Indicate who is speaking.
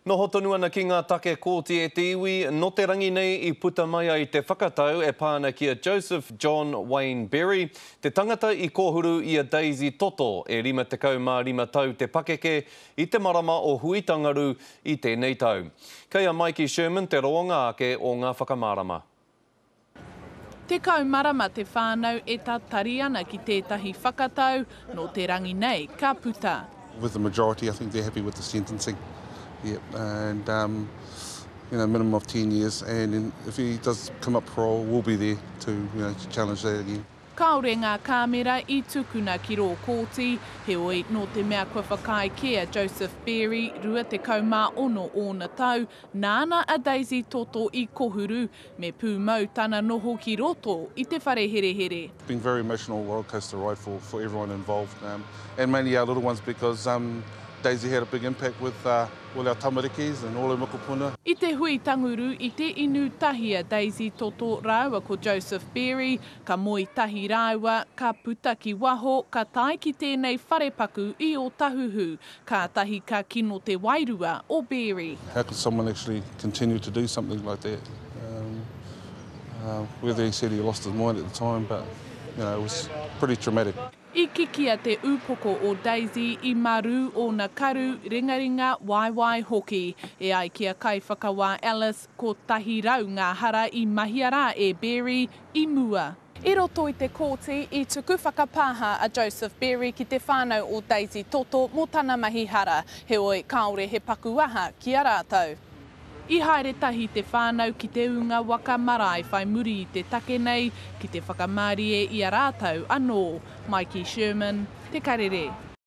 Speaker 1: Noho tonu ana ki ngā take kōti e te iwi, no te rangi nei I puta mai ai te whakatau e pāna kia Joseph John Wayne Berry, te tangata I kōhuru I a Daisy Toto e 55 tau te pakeke I te marama o Huitangaru I tēnei tau. Kei a Mikey Sherman te roanga ake o ngā whakamārama.
Speaker 2: Te kaumarama te whānau e tatari ana ki tētahi whakatau, no te rangi nei ka puta.
Speaker 3: With the majority, I think they're happy with the sentencing. Yeah, and minimum of 10 years. And if he does come up parole, we'll be there to challenge that again.
Speaker 2: Kaore ngā kāmera I tukuna ki rō kōti, he oi no te mea kua whakai kea Joseph Berry, rua te kaumā ono ōna tau, nāna a Daisy Toto I kohuru, me pū mau tana noho ki roto I te whare here here.
Speaker 3: It's been a very emotional rollercoaster ride for everyone involved, and mainly our little ones because Daisy had a big impact with all our tamarikis and all our mokopuna.
Speaker 2: I te hui tanguru I te inu tahia Daisy Toto rāua ko Joseph Berry, ka moi tahi rāua, ka puta ki waho, ka tai ki tēnei wharepaku I o tahuhu, ka tahi ka kino te wairua o Berry.
Speaker 3: How could someone actually continue to do something like that? Whether he said he lost his mind at the time, but it was pretty traumatic.
Speaker 2: I kikia te upoko o Daisy I maru o na karu ringaringa waiwai hoki. E ai kia kai whakawā Alice ko tahi rau ngā hara I mahiara e Berry I mua. I roto I te kōti I tuku whakapāha a Joseph Berry ki te whānau o Daisy Toto mō tana mahihara. He oi kaore he paku aha ki a rātou. I haere tahi te whānau ki te unga waka marae whai muri I te take nei, ki te whakamārie I a rātou anō. Mikey Sherman, Te Karere.